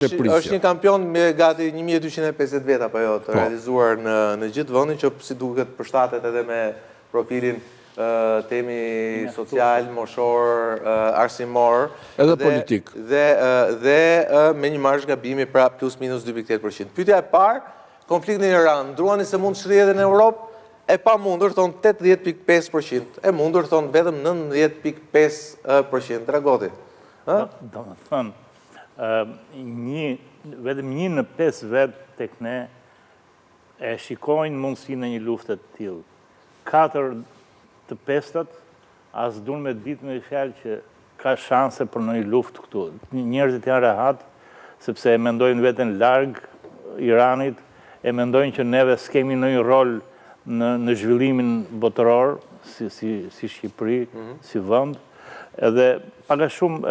Është një kampion me gati 1250 veta apo jo të realizuar në gjithë vendin që si duket përshtatet edhe me profilin temi social, moshor, arsimor edhe politik. Dhe me një marjë gabimi pra plus minus 2.8%. Pyetja e parë, konflikti në Iran, ndruani se mund të shtrihej edhe në Europë? E pa mundur thonë 80.5%, e mundur thonë vetëm 19.5%. Dragoti. Do të thënë, vetëm 1 në 5 vetë tek ne e shikojnë mundësinë në një luftë të tillë. 4 të 5-tat as duan me ditë me fjalë që ka shanse për në një luftë këtu. Njerëzit janë rehat sepse e mendojnë veten larg Iranit, e mendojnë që neve s'kemi ndonjë rol në zhvillimin botëror si Shqipëri, si vend, edhe pak a shumë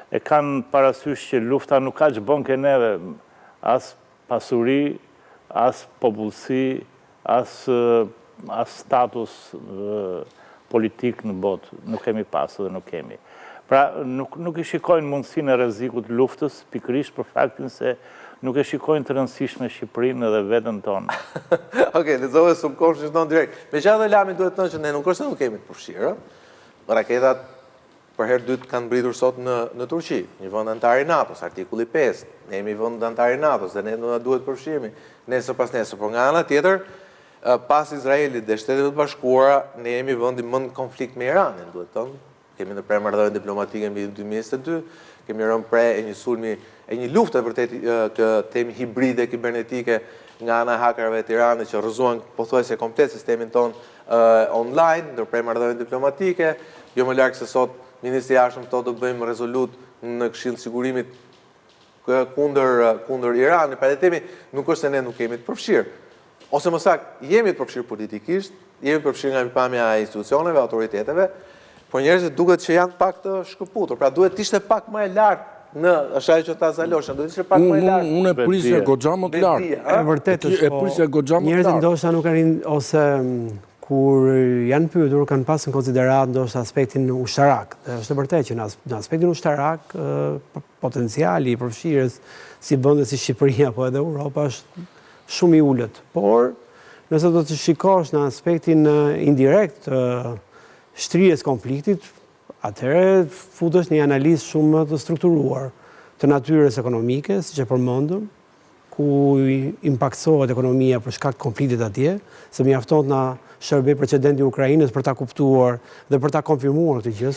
e kanë parasysh që lufta nuk ka që bën ke neve, as pasuri, as popullsi, as status politik në botë. Nuk kemi pasur dhe nuk kemi. Pra, nuk i shikojnë mundësinë e rrezikut luftës, pikërisht për faktin se nuk e shikojnë të rëndësishme Shqipërinë edhe veten tonë. Okej, lexova subkosh që thon direkt. Megjithatë Lami duhet të thonë që ne nuk është se nuk kemi të përfshirë. Raketat për herë dytë kanë mbritur sot në Turqi, një vend antar i NATO-s, artikulli 5. Ne jemi vend antar i NATO-s dhe ne do na duhet të përfshihemi nesër pas nesër. Por nga ana tjetër, pas Izraelit dhe Shtetet e Bashkuara, ne jemi vendi më në konflikt me Iranin, duhet të thonë. Kemi ndërprer marrëdhënie diplomatike mbi 2022, kemi rënë pre e një sulmi, e një lufte vërtet temi hibride kibernetike nga ana e hakerëve të Iranit që rrëzuan pothuajse komplet sistemin ton online, ndërprer marrëdhënie diplomatike, jo më larg se sot Ministri i Jashtëm thotë do bëjmë rezolut në Këshill të Sigurimit kundër Iranit, pra themi nuk është se ne nuk kemi të përfshirë. Ose më saktë, jemi të përfshirë politikisht, jemi të përfshirë nga pikpamja e institucioneve, autoriteteve, por njerëzit duket që janë pak të shkëputur. Pra duhet të ishte pak më e lartë në asaj që ta Zalosha, duhet të ishte pak më e lartë. Unë e prisja goxha më të lartë. E vërtet është, po njerëzit ndoshta nuk arrin ose kur janë pyetur kanë pasur në konsiderat ndoshta aspektin ushtarak. Është vërtet që në aspektin ushtarak potenciali i përfshirjes si vende si Shqipëria apo edhe Europa është shumë i ulët. Por nëse do të shikosh në aspektin indirekt shtrijes konfliktit, atëherë futesh në një analizë shumë të strukturuar të natyrës ekonomike, siç e përmendëm, ku impaktohet ekonomia për shkak të konfliktit atje, se mjafton na shërbej precedenti i Ukrainës për ta kuptuar dhe për ta konfirmuar këtë gjë.